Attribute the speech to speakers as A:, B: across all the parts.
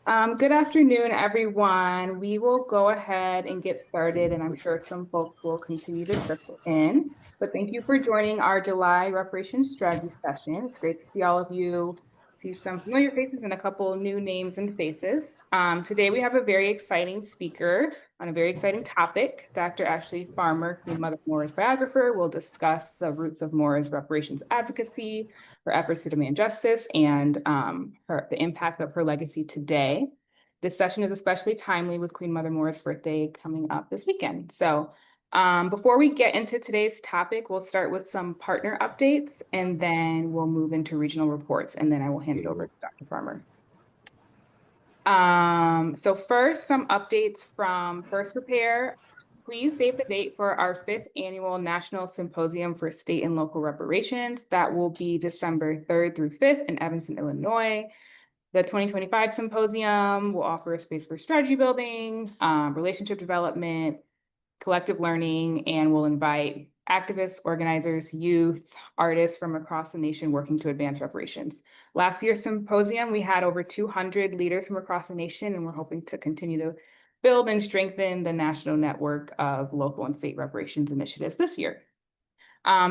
A: Good afternoon, everyone. We will go ahead and get started, and I'm sure some folks will continue to trickle in. But thank you for joining our July Reparations Strategy session. It's great to see all of you, see some familiar faces and a couple new names and faces. Today, we have a very exciting speaker on a very exciting topic. Dr. Ashley Farmer, Queen Mother Moores biographer, will discuss the roots of Moores reparations advocacy, her efforts to demand justice, and the impact of her legacy today. This session is especially timely with Queen Mother Moore's birthday coming up this weekend. So before we get into today's topic, we'll start with some partner updates, and then we'll move into regional reports, and then I will hand it over to Dr. Farmer. So first, some updates from First Repair. Please save the date for our 5th annual National Symposium for State and Local Reparations. That will be December 3rd through 5th in Evanston, Illinois. The 2025 symposium will offer a space for strategy building, relationship development, collective learning, and will invite activists, organizers, youth, artists from across the nation working to advance reparations. Last year's symposium, we had over 200 leaders from across the nation, and we're hoping to continue to build and strengthen the national network of local and state reparations initiatives this year.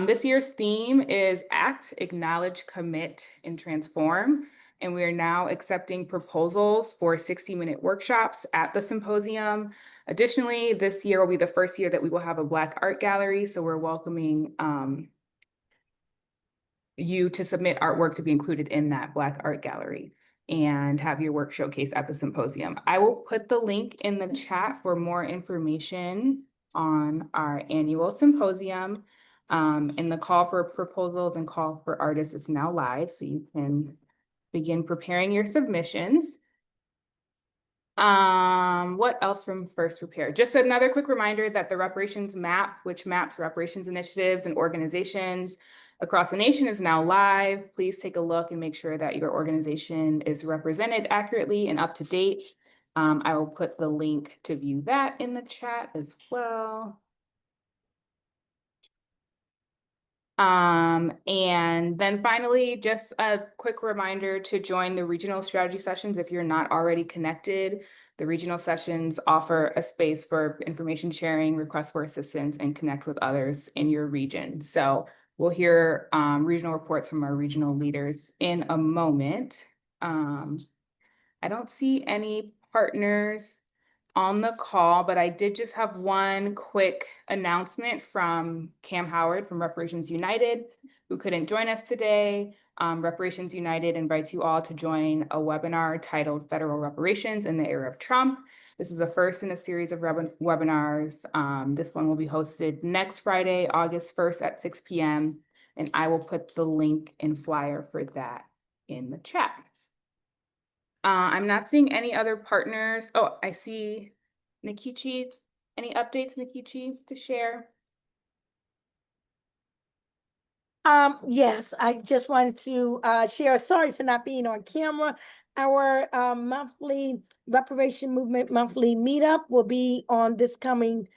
A: This year's theme is Act, Acknowledge, Commit, and Transform. And we are now accepting proposals for 60-minute workshops at the symposium. Additionally, this year will be the first year that we will have a Black art gallery. So we're welcoming you to submit artwork to be included in that Black art gallery and have your work showcased at the symposium. I will put the link in the chat for more information on our annual symposium. And the call for proposals and call for artists is now live, so you can begin preparing your submissions. What else from First Repair? Just another quick reminder that the reparations map, which maps reparations initiatives and organizations across the nation, is now live. Please take a look and make sure that your organization is represented accurately and up to date. I will put the link to view that in the chat as well. And then finally, just a quick reminder to join the regional strategy sessions if you're not already connected. The regional sessions offer a space for information sharing, requests for assistance, and connect with others in your region. So we'll hear regional reports from our regional leaders in a moment. I don't see any partners on the call, but I did just have one quick announcement from Cam Howard from Reparations United, who couldn't join us today. Reparations United invites you all to join a webinar titled Federal Reparations in the Era of Trump. This is the first in a series of webinars. This one will be hosted next Friday, August 1st at 6 p.m. And I will put the link and flyer for that in the chat. I'm not seeing any other partners. Oh, I see Nikichi. Any updates, Nikichi, to share?
B: Yes, I just wanted to share, sorry for not being on camera. Our monthly Reparation Movement monthly meetup will be on this coming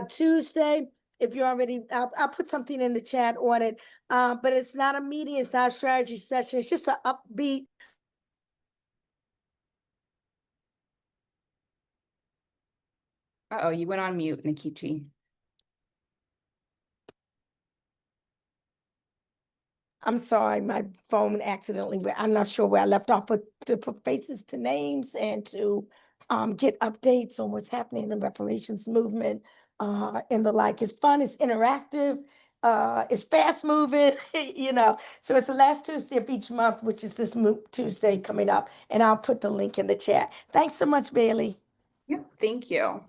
B: Tuesday. If you're already, I'll put something in the chat on it, but it's not a meeting, it's not a strategy session, it's just an upbeat.
A: Uh-oh, you went on mute, Nikichi.
B: I'm sorry, my phone accidentally, I'm not sure where I left off, but to put faces to names and to get updates on what's happening in the reparations movement and the like. It's fun, it's interactive, it's fast moving, you know. So it's the last Tuesday of each month, which is this Tuesday coming up, and I'll put the link in the chat. Thanks so much, Bailey.
A: Yep, thank you.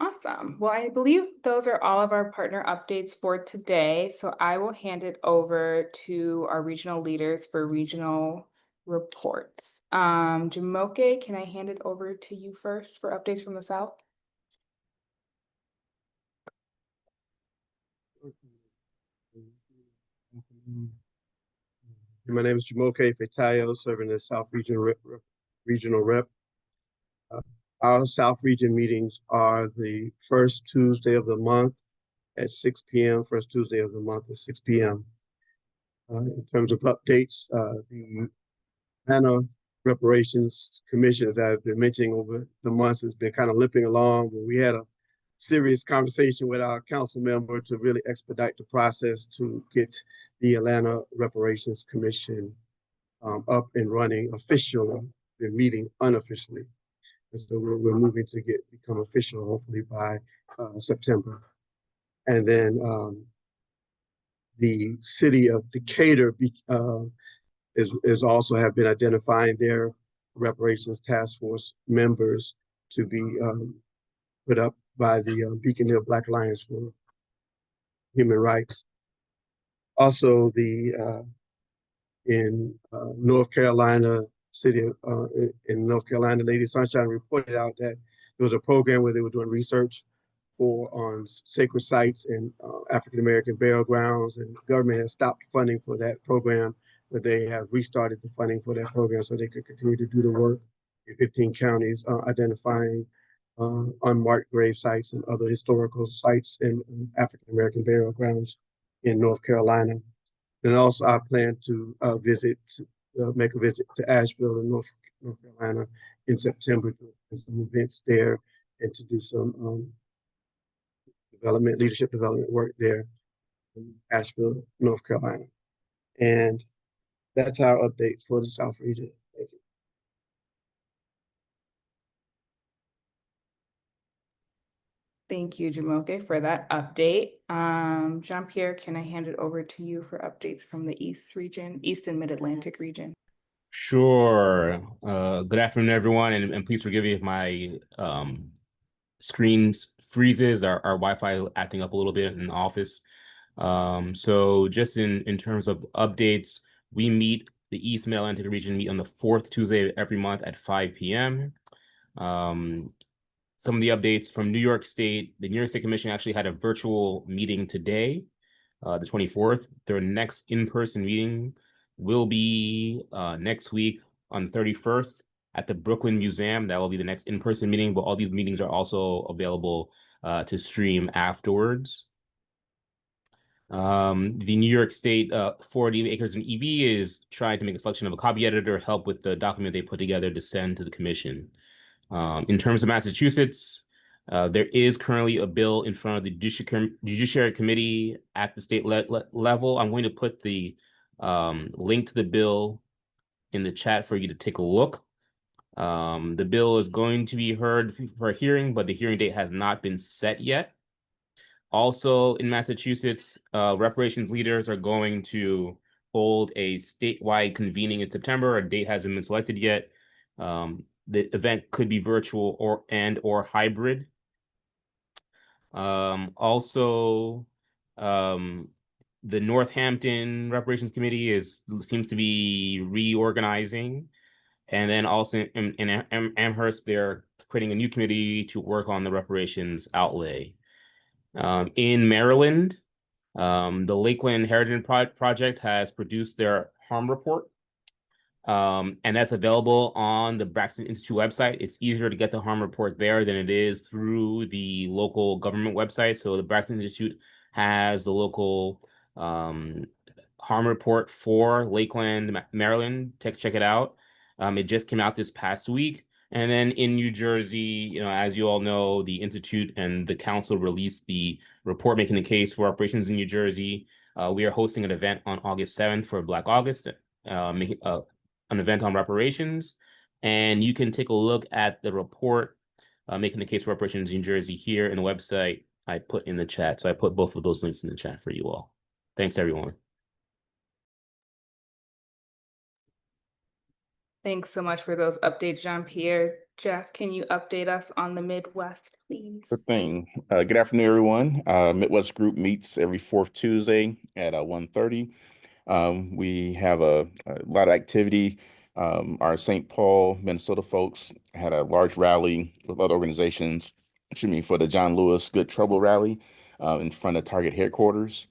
A: Awesome. Well, I believe those are all of our partner updates for today. So I will hand it over to our regional leaders for regional reports. Jamoke, can I hand it over to you first for updates from the South?
C: My name is Jamoke Fetayo, serving as South Regional Rep. Our South Region meetings are the first Tuesday of the month at 6 p.m., first Tuesday of the month at 6 p.m. In terms of updates, the Atlanta Reparations Commission, as I've been mentioning over the months, has been kind of limping along. But we had a serious conversation with our council member to really expedite the process to get the Atlanta Reparations Commission up and running officially. Been meeting unofficially, and so we're moving to become official hopefully by September. And then the city of Decatur is also have been identifying their reparations task force members to be put up by the Beacon Hill Black Alliance for Human Rights. Also, in North Carolina, in North Carolina, Lady Sunshine reported out that there was a program where they were doing research on sacred sites and African American burial grounds, and the government has stopped funding for that program, but they have restarted the funding for that program so they could continue to do the work in 15 counties, identifying unmarked grave sites and other historical sites in African American burial grounds in North Carolina. And also, I plan to make a visit to Asheville in North Carolina in September to do some events there and to do some leadership development work there in Asheville, North Carolina. And that's our update for the South region. Thank you.
A: Thank you, Jamoke, for that update. Jean-Pierre, can I hand it over to you for updates from the East region, East and Mid-Atlantic region?
D: Sure. Good afternoon, everyone, and please forgive me if my screen freezes. Our Wi-Fi acting up a little bit in the office. So just in terms of updates, we meet the East Mid-Atlantic region meet on the fourth Tuesday of every month at 5 p.m. Some of the updates from New York State. The New York State Commission actually had a virtual meeting today, the 24th. Their next in-person meeting will be next week on the 31st at the Brooklyn Museum. That will be the next in-person meeting, but all these meetings are also available to stream afterwards. The New York State 40 Acres and EV is trying to make a selection of a copy editor, help with the document they put together to send to the commission. In terms of Massachusetts, there is currently a bill in front of the Judiciary Committee at the state level. I'm going to put the link to the bill in the chat for you to take a look. The bill is going to be heard for a hearing, but the hearing date has not been set yet. Also in Massachusetts, reparations leaders are going to hold a statewide convening in September. A date hasn't been selected yet. The event could be virtual or hybrid. Also, the Northampton Reparations Committee seems to be reorganizing. And then also in Amherst, they're creating a new committee to work on the reparations outlay. In Maryland, the Lakeland Heritage Project has produced their harm report. And that's available on the Braxton Institute website. It's easier to get the harm report there than it is through the local government website. So the Braxton Institute has the local harm report for Lakeland, Maryland. Check it out. It just came out this past week. And then in New Jersey, as you all know, the Institute and the council released the report making the case for reparations in New Jersey. We are hosting an event on August 7th for Black August, an event on reparations. And you can take a look at the report making the case for reparations in New Jersey here in the website I put in the chat. So I put both of those links in the chat for you all. Thanks, everyone.
A: Thanks so much for those updates, Jean-Pierre. Jeff, can you update us on the Midwest, please?
E: Good thing. Good afternoon, everyone. Midwest Group meets every fourth Tuesday at 1:30. We have a lot of activity. Our St. Paul, Minnesota folks had a large rally with other organizations, for the John Lewis Good Trouble rally in front of Target headquarters.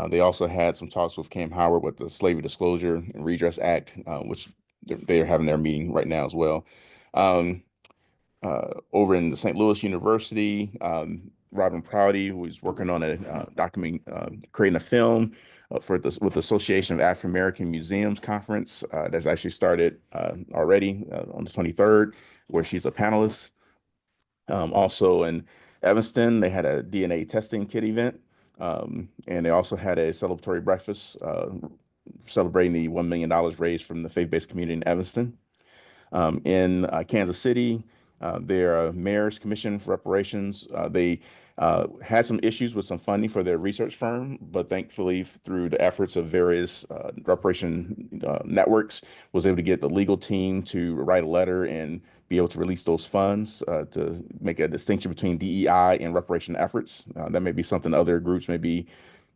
E: They also had some talks with Cam Howard with the Slavery Disclosure and Redress Act, which they're having their meeting right now as well. Over in the St. Louis University, Robin Prouty was working on a document, creating a film with the Association of African American Museums Conference that's actually started already on the 23rd, where she's a panelist. Also in Evanston, they had a DNA testing kit event, and they also had a celebratory breakfast celebrating the $1 million raised from the faith-based community in Evanston. In Kansas City, their mayor's commission for reparations, they had some issues with some funding for their research firm, but thankfully through the efforts of various reparation networks, was able to get the legal team to write a letter and be able to release those funds to make a distinction between DEI and reparation efforts. That may be something other groups may be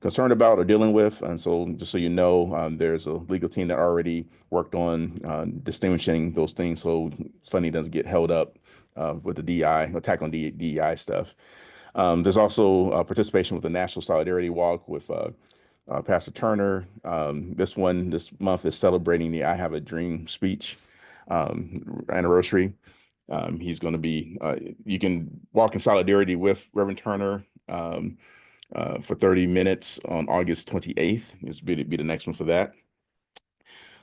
E: concerned about or dealing with. And so just so you know, there's a legal team that already worked on distinguishing those things so funding doesn't get held up with the DEI, attack on DEI stuff. There's also participation with the National Solidarity Walk with Pastor Turner. This month is celebrating the I Have a Dream speech anniversary. He's going to be, you can walk in solidarity with Reverend Turner for 30 minutes on August 28th. This will be the next one for that.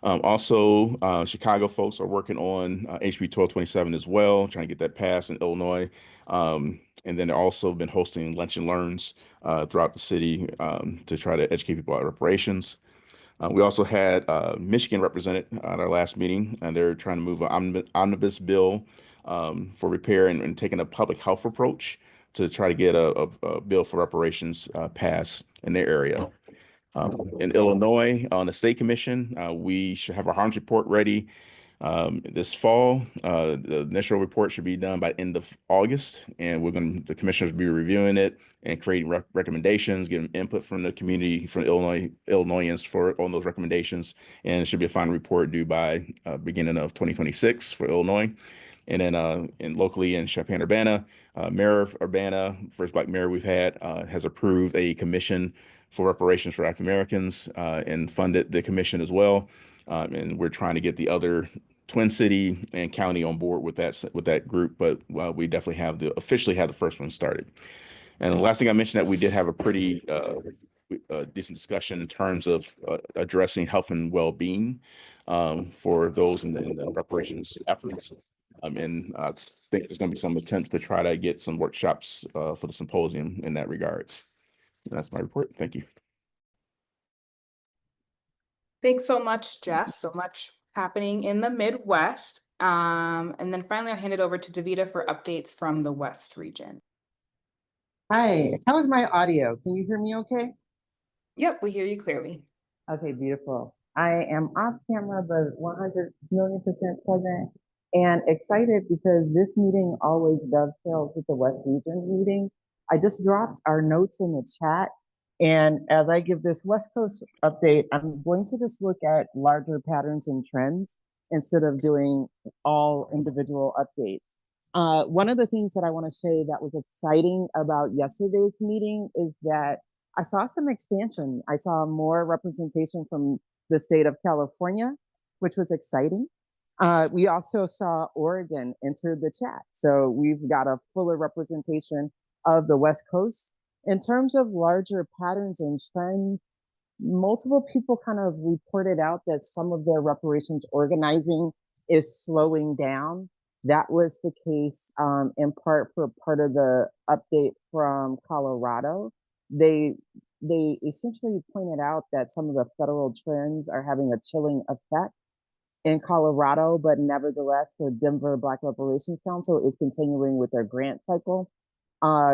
E: Also, Chicago folks are working on HB 1227 as well, trying to get that passed in Illinois. And then they've also been hosting lunch and learns throughout the city to try to educate people about reparations. We also had Michigan represented at our last meeting, and they're trying to move an omnibus bill for repair and taking a public health approach to try to get a bill for reparations passed in their area. In Illinois, on the state commission, we should have our harms report ready this fall. The initial report should be done by end of August, and the commissioners will be reviewing it and creating recommendations, getting input from the community, from Illinoisans on those recommendations, and it should be a final report due by beginning of 2026 for Illinois. And then locally in Champaign-Urbana, Mayor Urbana, first Black mayor we've had, has approved a commission for reparations for African Americans and funded the commission as well. And we're trying to get the other Twin City and county on board with that group, but we definitely officially have the first one started. And the last thing I mentioned that we did have a pretty decent discussion in terms of addressing health and well-being for those in the reparations efforts. And I think there's going to be some attempts to try to get some workshops for the symposium in that regards. And that's my report. Thank you.
A: Thanks so much, Jeff. So much happening in the Midwest. And then finally, I'll hand it over to Davida for updates from the West region.
F: Hi, how is my audio? Can you hear me okay?
A: Yep, we hear you clearly.
F: Okay, beautiful. I am off camera, but 100 million% present and excited because this meeting always dovetails with the West Region meeting. I just dropped our notes in the chat. And as I give this West Coast update, I'm going to just look at larger patterns and trends instead of doing all individual updates. One of the things that I want to say that was exciting about yesterday's meeting is that I saw some expansion. I saw more representation from the state of California, which was exciting. We also saw Oregon enter the chat. So we've got a fuller representation of the West Coast. In terms of larger patterns and trends, multiple people kind of reported out that some of their reparations organizing is slowing down. That was the case in part for part of the update from Colorado. They essentially pointed out that some of the federal trends are having a chilling effect in Colorado, but nevertheless, the Denver Black Reparations Council is continuing with their grant cycle.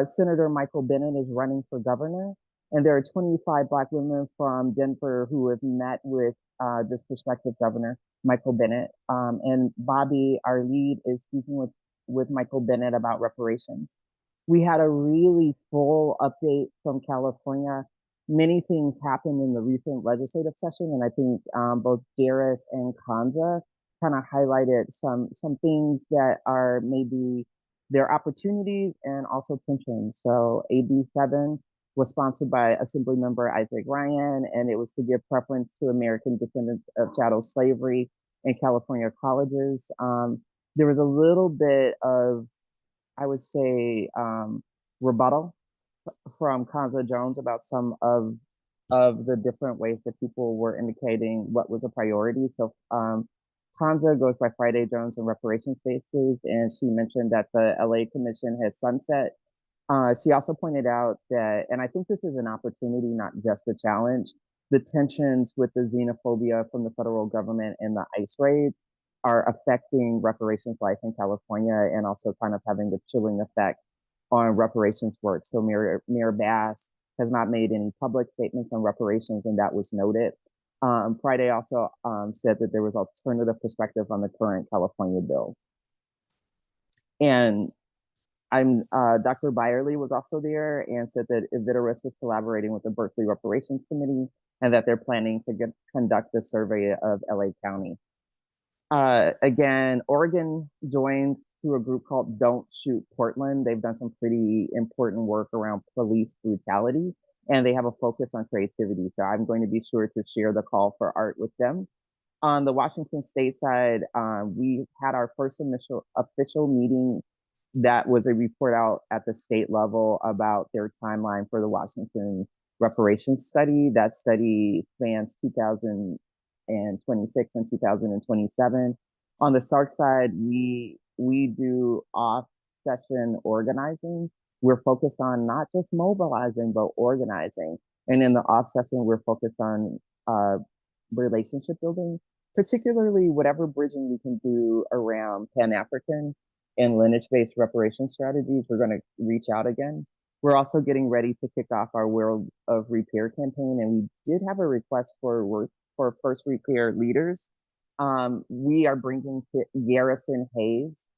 F: Senator Michael Bennet is running for governor, and there are 25 Black women from Denver who have met with this prospective governor, Michael Bennet. And Bobby, our lead, is speaking with Michael Bennet about reparations. We had a really full update from California. Many things happened in the recent legislative session, and I think both Darius and Kanza kind of highlighted some things that are maybe their opportunities and also tensions. So AB 7 was sponsored by Assemblymember Isaac Ryan, and it was to give preference to American descendants of chattel slavery in California colleges. There was a little bit of, I would say, rebuttal from Kanza Jones about some of of the different ways that people were indicating what was a priority. So Kanza goes by Friday Drones and Reparations Spaces, and she mentioned that the LA Commission has sunset. She also pointed out that, and I think this is an opportunity, not just a challenge, the tensions with the xenophobia from the federal government and the ICE raids are affecting reparations life in California and also kind of having the chilling effect on reparations work. So Mayor Bass has not made any public statements on reparations, and that was noted. Friday also said that there was alternative perspective on the current California bill. And Dr. Byerly was also there and said that Ivitaris was collaborating with the Berkeley Reparations Committee and that they're planning to conduct a survey of LA County. Again, Oregon joined through a group called Don't Shoot Portland. They've done some pretty important work around police brutality, and they have a focus on creativity. So I'm going to be sure to share the call for art with them. On the Washington State side, we had our first initial official meeting that was a report out at the state level about their timeline for the Washington reparations study. That study spans 2026 and 2027. On the SARC side, we do off-session organizing. We're focused on not just mobilizing, but organizing. And in the off-session, we're focused on relationship building, particularly whatever bridging we can do around Pan-African and lineage-based reparation strategies. We're going to reach out again. We're also getting ready to kick off our World of Repair campaign, and we did have a request for first repair leaders. We are bringing Garrison Hayes.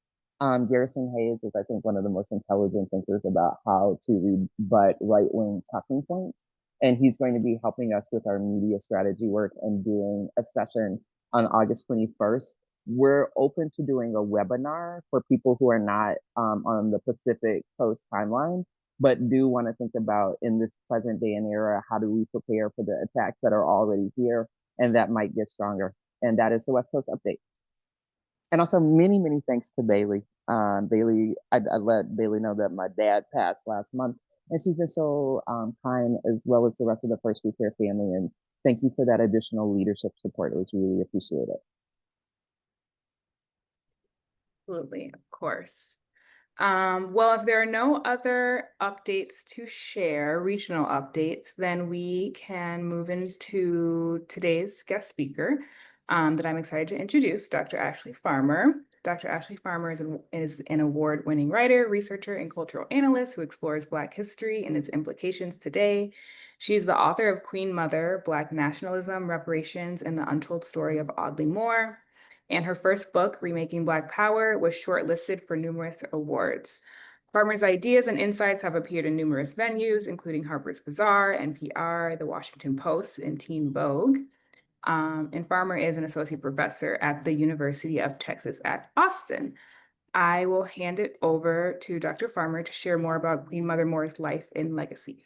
F: Garrison Hayes is, I think, one of the most intelligent thinkers about how to rebut right-wing talking points. And he's going to be helping us with our media strategy work and doing a session on August 21st. We're open to doing a webinar for people who are not on the Pacific Coast timeline, but do want to think about in this present day and era, how do we prepare for the attacks that are already here and that might get stronger. And that is the West Coast update. And also many, many thanks to Bailey. Bailey, I let Bailey know that my dad passed last month, and she's been so kind, as well as the rest of the First Repair family. And thank you for that additional leadership support. It was really appreciated.
A: Absolutely, of course. Well, if there are no other updates to share, regional updates, then we can move into today's guest speaker that I'm excited to introduce, Dr. Ashley Farmer. Dr. Ashley Farmer is an award-winning writer, researcher, and cultural analyst who explores Black history and its implications today. She's the author of Queen Mother, Black Nationalism, Reparations, and the Untold Story of Audley Moore. And her first book, Remaking Black Power, was shortlisted for numerous awards. Farmer's ideas and insights have appeared in numerous venues, including Harper's Bazaar, NPR, The Washington Post, and Teen Vogue. And Farmer is an associate professor at the University of Texas at Austin. I will hand it over to Dr. Farmer to share more about Queen Mother Moore's life and legacy.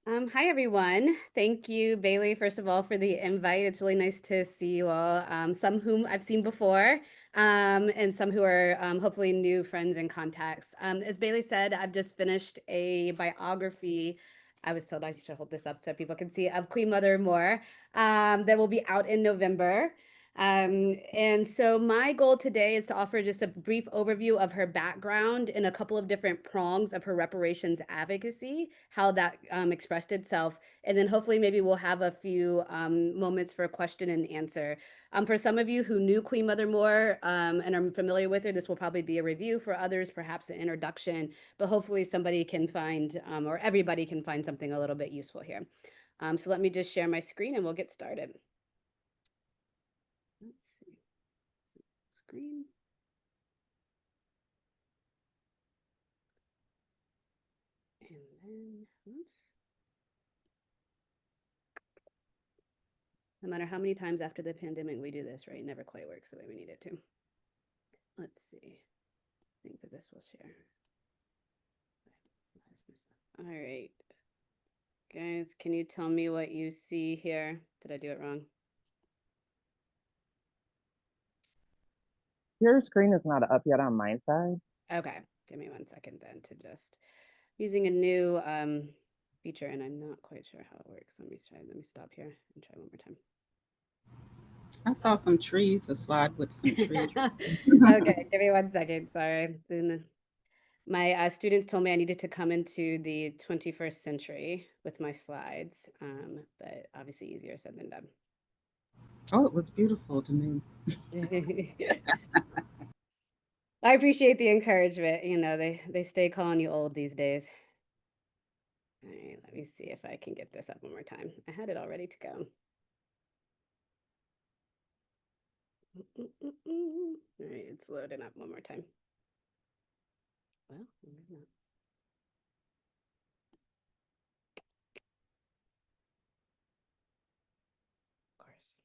G: Hi, everyone. Thank you, Bailey, first of all, for the invite. It's really nice to see you all, some whom I've seen before, and some who are hopefully new friends and contacts. As Bailey said, I've just finished a biography. I was told I should hold this up so people can see, of Queen Mother Moore, that will be out in November. And so my goal today is to offer just a brief overview of her background in a couple of different prongs of her reparations advocacy, how that expressed itself. And then hopefully maybe we'll have a few moments for question and answer. For some of you who knew Queen Mother Moore and are familiar with her, this will probably be a review. For others, perhaps an introduction, but hopefully somebody can find, or everybody can find something a little bit useful here. So let me just share my screen and we'll get started. Let's see, screen. And then, oops. No matter how many times after the pandemic we do this, right? It never quite works the way we need it to. Let's see. I think that this will share. All right. Guys, can you tell me what you see here? Did I do it wrong?
F: Your screen is not up yet on my side.
G: Okay, give me 1 second then to just using a new feature, and I'm not quite sure how it works. Let me stop here and try one more time.
H: I saw some trees, a slide with some trees.
G: Okay, give me 1 second. Sorry. My students told me I needed to come into the 21st century with my slides, but obviously easier said than done.
H: Oh, it was beautiful to me.
G: I appreciate the encouragement. You know, they stay calling you old these days. All right, let me see if I can get this up one more time. I had it all ready to go. All right, it's loading up one more time. Well, maybe not. Of course.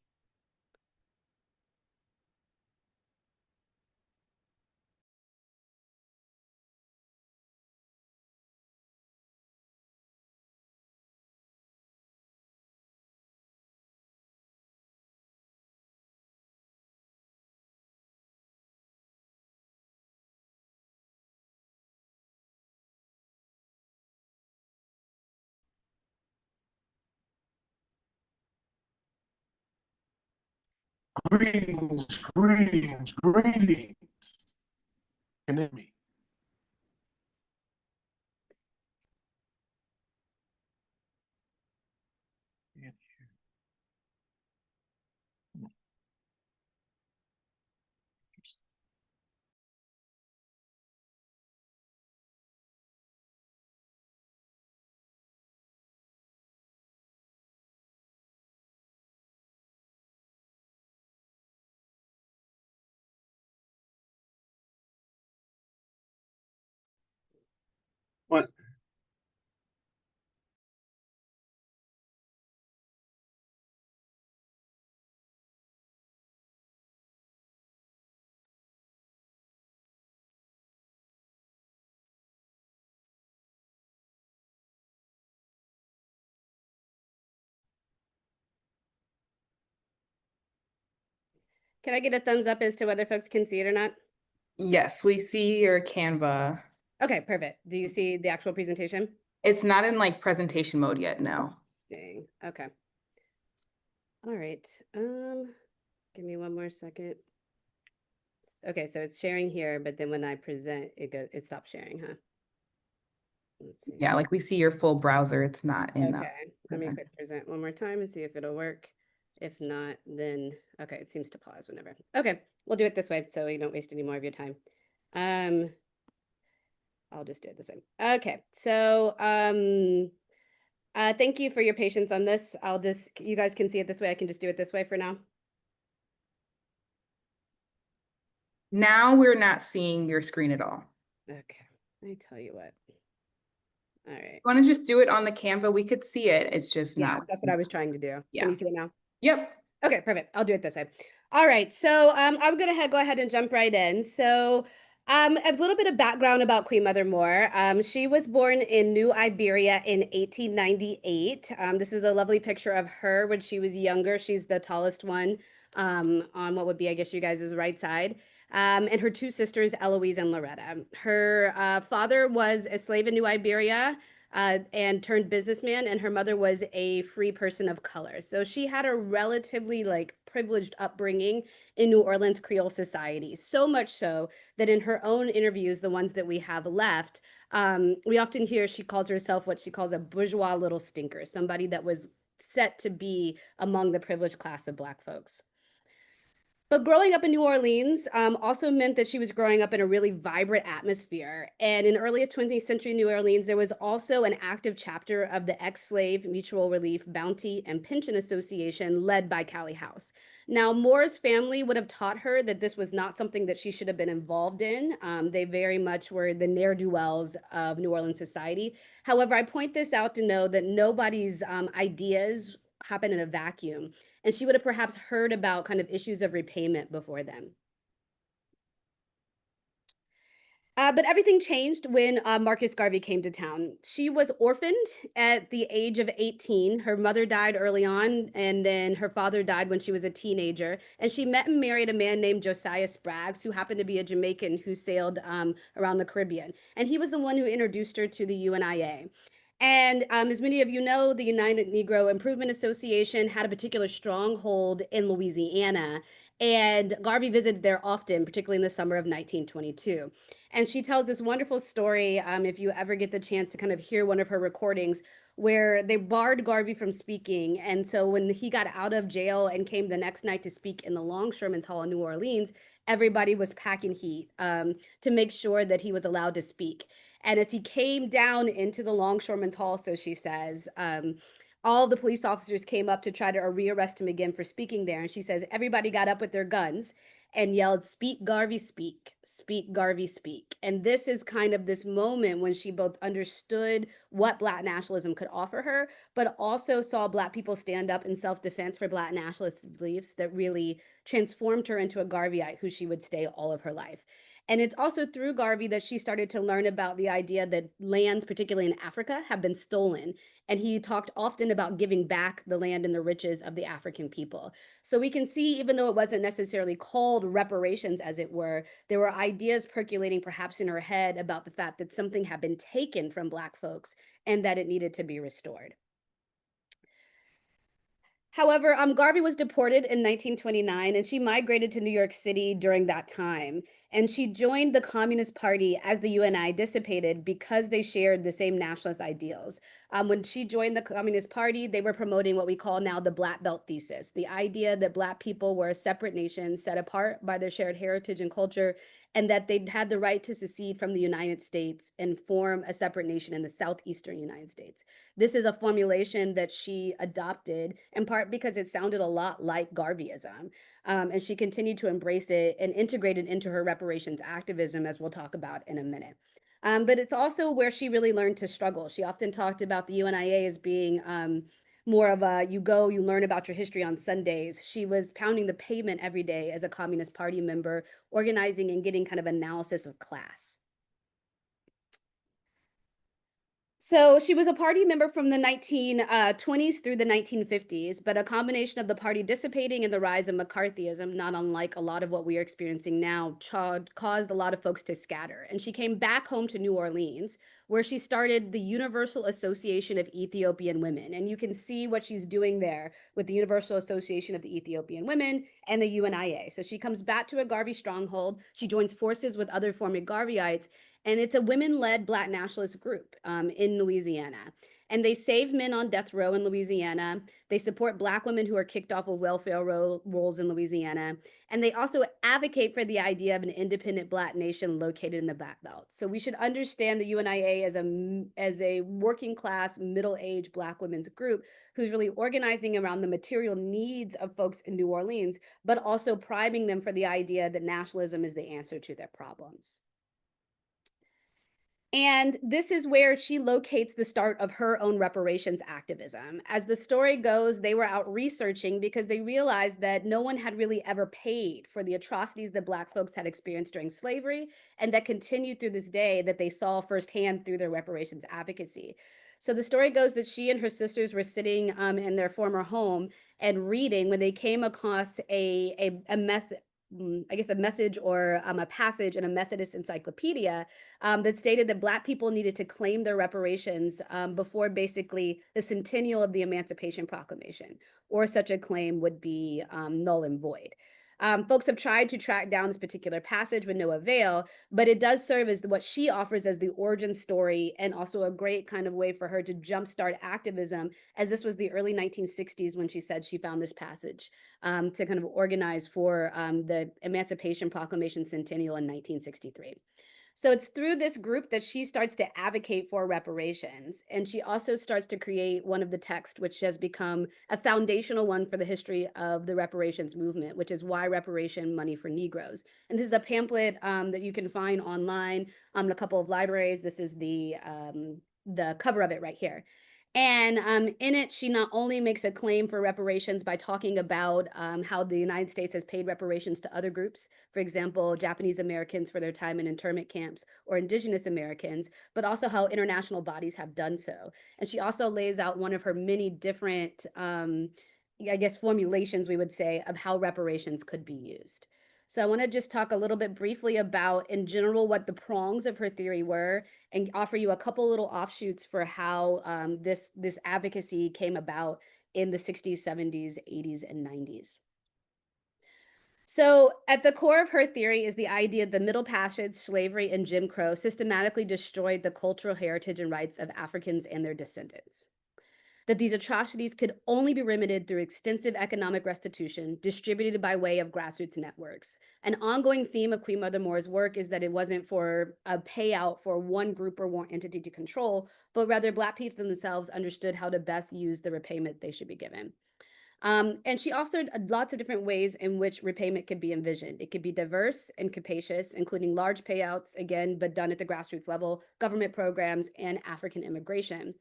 I: Greetings, greetings, greetings. Can it be?
C: What?
G: Can I get a thumbs up as to whether folks can see it or not?
A: Yes, we see your Canva.
G: Okay, perfect. Do you see the actual presentation?
A: It's not in like presentation mode yet, no.
G: Interesting. Okay. All right. Give me one more second. Okay, so it's sharing here, but then when I present, it stops sharing, huh? Let's see.
A: Yeah, like we see your full browser. It's not in
G: Okay, let me
A: present.
G: click present one more time and see if it'll work. If not, then, okay, it seems to pause whenever. Okay, we'll do it this way so you don't waste any more of your time. I'll just do it this way. Okay, so thank you for your patience on this. You guys can see it this way. I can just do it this way for now.
A: Now we're not seeing your screen at all.
G: Okay, let me tell you what. All right.
A: Want to just do it on the Canva? We could see it. It's just
G: Yeah,
A: not.
G: that's what I was trying to do.
A: Yeah.
G: Can you see it now?
A: Yep.
G: Okay, perfect. I'll do it this way. All right. So I'm gonna go ahead and jump right in. So a little bit of background about Queen Mother Moore. She was born in New Iberia in 1898. This is a lovely picture of her when she was younger. She's the tallest one on what would be, I guess, you guys' right side. And her two sisters, Eloise and Loretta. Her father was a slave in New Iberia and turned businessman, and her mother was a free person of color. So she had a relatively like privileged upbringing in New Orleans Creole society, so much so that in her own interviews, the ones that we have left, we often hear she calls herself what she calls a bourgeois little stinker, somebody that was set to be among the privileged class of Black folks. But growing up in New Orleans also meant that she was growing up in a really vibrant atmosphere. And in early 20th century New Orleans, there was also an active chapter of the Ex-Slave Mutual Relief Bounty and Pension Association led by Callie House. Now, Moore's family would have taught her that this was not something that she should have been involved in. They very much were the ne'er-do-wells of New Orleans society. However, I point this out to know that nobody's ideas happen in a vacuum. And she would have perhaps heard about kind of issues of repayment before then. But everything changed when Marcus Garvey came to town. She was orphaned at the age of 18. Her mother died early on, and then her father died when she was a teenager. And she met and married a man named Josiah Spraggs, who happened to be a Jamaican who sailed around the Caribbean. And he was the one who introduced her to the UNIA. And as many of you know, the United Negro Improvement Association had a particular stronghold in Louisiana, and Garvey visited there often, particularly in the summer of 1922. And she tells this wonderful story, if you ever get the chance to kind of hear one of her recordings, where they barred Garvey from speaking. And so when he got out of jail and came the next night to speak in the Longshoremen's Hall in New Orleans, everybody was packing heat to make sure that he was allowed to speak. And as he came down into the Longshoremen's Hall, so she says, all the police officers came up to try to rearrest him again for speaking there. And she says, everybody got up with their guns and yelled, "Speak, Garvey, speak. Speak, Garvey, speak." And this is kind of this moment when she both understood what Black nationalism could offer her, but also saw Black people stand up in self-defense for Black nationalist beliefs that really transformed her into a Garveyite who she would stay all of her life. And it's also through Garvey that she started to learn about the idea that lands, particularly in Africa, have been stolen. And he talked often about giving back the land and the riches of the African people. So we can see, even though it wasn't necessarily called reparations, as it were, there were ideas percolating perhaps in her head about the fact that something had been taken from Black folks and that it needed to be restored. However, Garvey was deported in 1929, and she migrated to New York City during that time. And she joined the Communist Party as the UNI dissipated because they shared the same nationalist ideals. When she joined the Communist Party, they were promoting what we call now the Black Belt thesis, the idea that Black people were a separate nation set apart by their shared heritage and culture, and that they had the right to secede from the United States and form a separate nation in the southeastern United States. This is a formulation that she adopted in part because it sounded a lot like Garveyism. And she continued to embrace it and integrate it into her reparations activism, as we'll talk about in a minute. But it's also where she really learned to struggle. She often talked about the UNIA as being more of a, you go, you learn about your history on Sundays. She was pounding the pavement every day as a Communist Party member, organizing and getting kind of analysis of class. So she was a party member from the 1920s through the 1950s, but a combination of the party dissipating and the rise of McCarthyism, not unlike a lot of what we are experiencing now, caused a lot of folks to scatter. And she came back home to New Orleans, where she started the Universal Association of Ethiopian Women. And you can see what she's doing there with the Universal Association of the Ethiopian Women and the UNIA. So she comes back to a Garvey stronghold. She joins forces with other former Garveyites, and it's a women-led Black nationalist group in Louisiana. And they save men on death row in Louisiana. They support Black women who are kicked off of welfare rolls in Louisiana. And they also advocate for the idea of an independent Black nation located in the Black Belt. So we should understand the UNIA as a working class, middle-aged Black women's group who's really organizing around the material needs of folks in New Orleans, but also priming them for the idea that nationalism is the answer to their problems. And this is where she locates the start of her own reparations activism. As the story goes, they were out researching because they realized that no one had really ever paid for the atrocities that Black folks had experienced during slavery and that continued through this day that they saw firsthand through their reparations advocacy. So the story goes that she and her sisters were sitting in their former home and reading when they came across a message or a passage in a Methodist encyclopedia that stated that Black people needed to claim their reparations before basically the centennial of the Emancipation Proclamation, or such a claim would be null and void. Folks have tried to track down this particular passage with no avail, but it does serve as what she offers as the origin story and also a great kind of way for her to jumpstart activism, as this was the early 1960s when she said she found this passage to kind of organize for the Emancipation Proclamation Centennial in 1963. So it's through this group that she starts to advocate for reparations. And she also starts to create one of the texts, which has become a foundational one for the history of the reparations movement, which is Why Reparation Money for Negroes. And this is a pamphlet that you can find online in a couple of libraries. This is the cover of it right here. And in it, she not only makes a claim for reparations by talking about how the United States has paid reparations to other groups, for example, Japanese Americans for their time in internment camps or Indigenous Americans, but also how international bodies have done so. And she also lays out one of her many different, formulations, we would say, of how reparations could be used. So I want to just talk a little bit briefly about, in general, what the prongs of her theory were, and offer you a couple little offshoots for how this advocacy came about in the 60s, 70s, 80s, and 90s. So at the core of her theory is the idea that the Middle Passage, slavery, and Jim Crow systematically destroyed the cultural heritage and rights of Africans and their descendants. That these atrocities could only be remedied through extensive economic restitution distributed by way of grassroots networks. An ongoing theme of Queen Mother Moore's work is that it wasn't for a payout for one group or one entity to control, but rather Black people themselves understood how to best use the repayment they should be given. And she offered lots of different ways in which repayment could be envisioned. It could be diverse and capacious, including large payouts, again, but done at the grassroots level, government programs, and African immigration.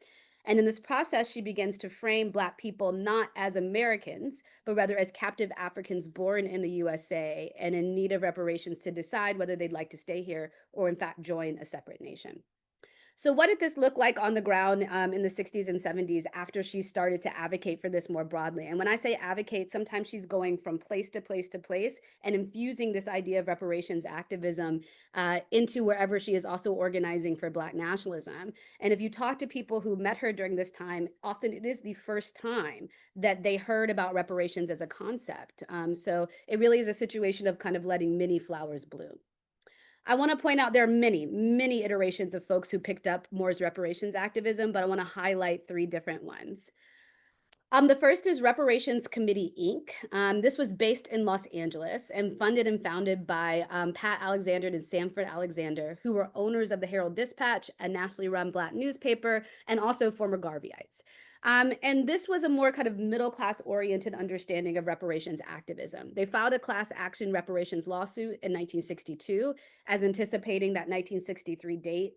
G: And in this process, she begins to frame Black people not as Americans, but rather as captive Africans born in the USA and in need of reparations to decide whether they'd like to stay here or, in fact, join a separate nation. So what did this look like on the ground in the 60s and 70s after she started to advocate for this more broadly? And when I say advocate, sometimes she's going from place to place to place and infusing this idea of reparations activism into wherever she is also organizing for Black nationalism. And if you talk to people who met her during this time, often it is the first time that they heard about reparations as a concept. So it really is a situation of kind of letting many flowers bloom. I want to point out there are many, many iterations of folks who picked up Moore's reparations activism, but I want to highlight 3 different ones. The first is Reparations Committee, Inc. This was based in Los Angeles and funded and founded by Pat Alexander and Sanford Alexander, who were owners of the Herald Dispatch, a nationally run Black newspaper, and also former Garveyites. And this was a more kind of middle-class oriented understanding of reparations activism. They filed a class action reparations lawsuit in 1962 as anticipating that 1963 date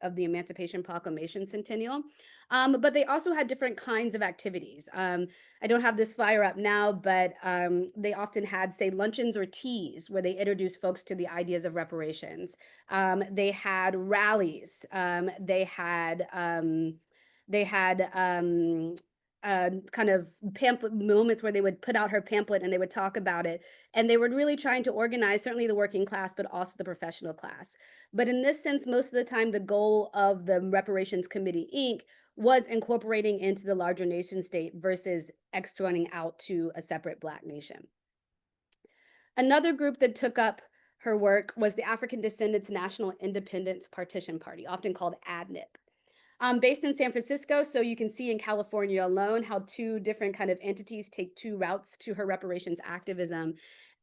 G: of the Emancipation Proclamation centennial. But they also had different kinds of activities. I don't have this flyer up now, but they often had, say, luncheons or teas where they introduced folks to the ideas of reparations. They had rallies. They had kind of pamphlet moments where they would put out her pamphlet and they would talk about it. And they were really trying to organize certainly the working class, but also the professional class. But in this sense, most of the time, the goal of the Reparations Committee, Inc. was incorporating into the larger nation state versus externalizing out to a separate Black nation. Another group that took up her work was the African Descendants National Independence Partition Party, often called ADNIP. Based in San Francisco, so you can see in California alone how 2 different kind of entities take 2 routes to her reparations activism.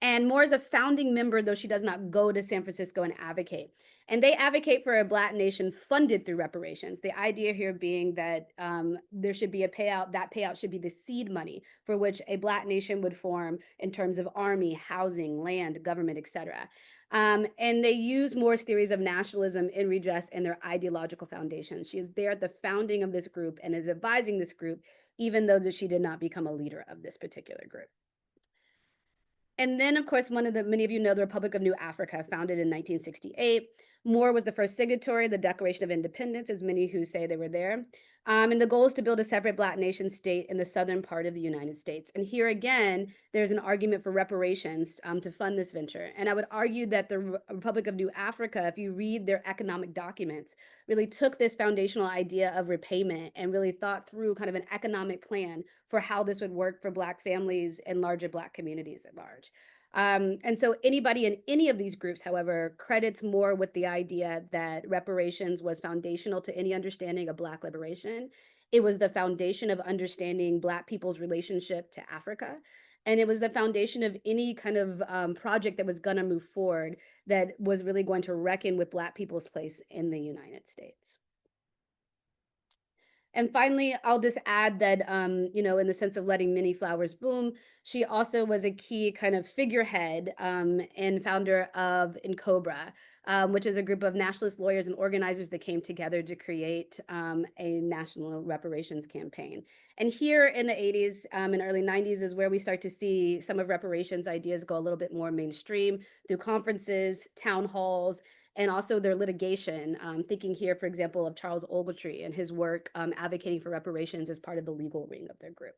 G: And Moore is a founding member, though she does not go to San Francisco and advocate. And they advocate for a Black nation funded through reparations. The idea here being that there should be a payout. That payout should be the seed money for which a Black nation would form in terms of army, housing, land, government, etc. And they use Moore's theories of nationalism in redress and their ideological foundation. She is there at the founding of this group and is advising this group, even though that she did not become a leader of this particular group. And then, of course, many of you know the Republic of New Africa, founded in 1968. Moore was the first signatory of the Declaration of Independence, as many who say they were there. And the goal is to build a separate Black nation state in the southern part of the United States. And here again, there's an argument for reparations to fund this venture. And I would argue that the Republic of New Africa, if you read their economic documents, really took this foundational idea of repayment and really thought through kind of an economic plan for how this would work for Black families and larger Black communities at large. And so anybody in any of these groups, however, credits Moore with the idea that reparations was foundational to any understanding of Black liberation. It was the foundation of understanding Black people's relationship to Africa. And it was the foundation of any kind of project that was going to move forward that was really going to reckon with Black people's place in the United States. And finally, I'll just add that, in the sense of letting many flowers bloom, she also was a key kind of figurehead and founder of NCOBRA, which is a group of nationalist lawyers and organizers that came together to create a national reparations campaign. And here in the 80s and early 90s is where we start to see some of reparations ideas go a little bit more mainstream through conferences, town halls, and also their litigation, thinking here, for example, of Charles Ogletree and his work advocating for reparations as part of the legal wing of their group.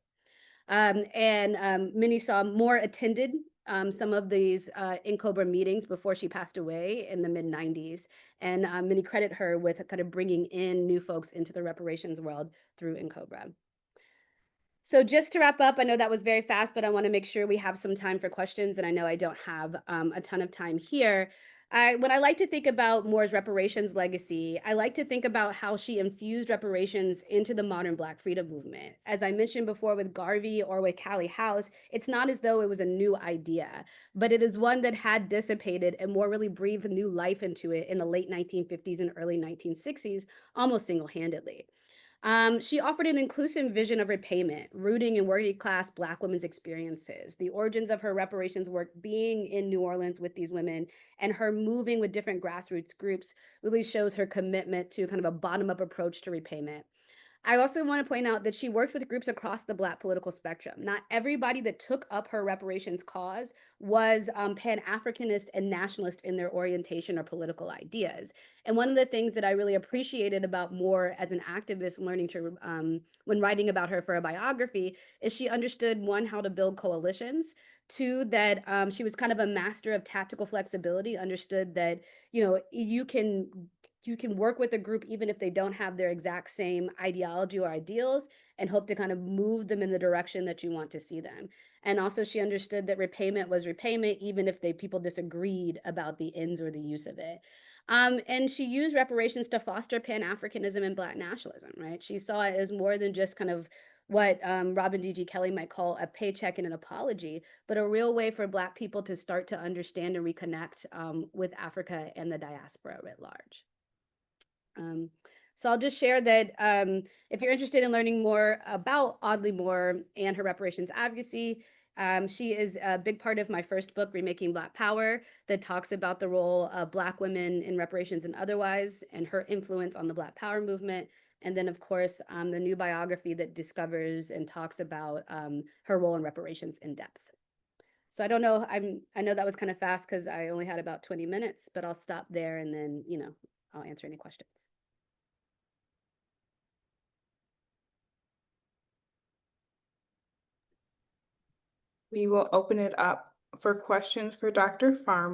G: Minnie saw more attended some of these NCOBRA meetings before she passed away in the mid-90s. And Minnie credit her with kind of bringing in new folks into the reparations world through NCOBRA. So just to wrap up, I know that was very fast, but I want to make sure we have some time for questions. And I know I don't have a ton of time here. When I like to think about Moore's reparations legacy, I like to think about how she infused reparations into the modern Black freedom movement. As I mentioned before with Garvey or with Callie House, it's not as though it was a new idea, but it is one that had dissipated and Moore really breathed new life into it in the late 1950s and early 1960s, almost single-handedly. She offered an inclusive vision of repayment, rooting in working class Black women's experiences. The origins of her reparations work being in New Orleans with these women and her moving with different grassroots groups really shows her commitment to kind of a bottom-up approach to repayment. I also want to point out that she worked with groups across the Black political spectrum. Not everybody that took up her reparations cause was Pan-Africanist and nationalist in their orientation or political ideas. And one of the things that I really appreciated about Moore as an activist learning to, when writing about her for a biography, is she understood, one, how to build coalitions, two, that she was kind of a master of tactical flexibility, understood that, you know, you can work with a group even if they don't have their exact same ideology or ideals and hope to kind of move them in the direction that you want to see them. And also she understood that repayment was repayment even if people disagreed about the ends or the use of it. And she used reparations to foster Pan-Africanism and Black nationalism, right? She saw it as more than just kind of what Robin D.G. Kelley might call a paycheck and an apology, but a real way for Black people to start to understand and reconnect with Africa and the diaspora writ large. So I'll just share that if you're interested in learning more about Audley Moore and her reparations advocacy, she is a big part of my first book, Remaking Black Power, that talks about the role of Black women in reparations and otherwise, and her influence on the Black Power movement. And then, of course, the new biography that discovers and talks about her role in reparations in depth. So I don't know, I know that was kind of fast because I only had about 20 minutes, but I'll stop there and then, you know, I'll answer any questions.
A: We will open it up for questions for Dr. Farmer.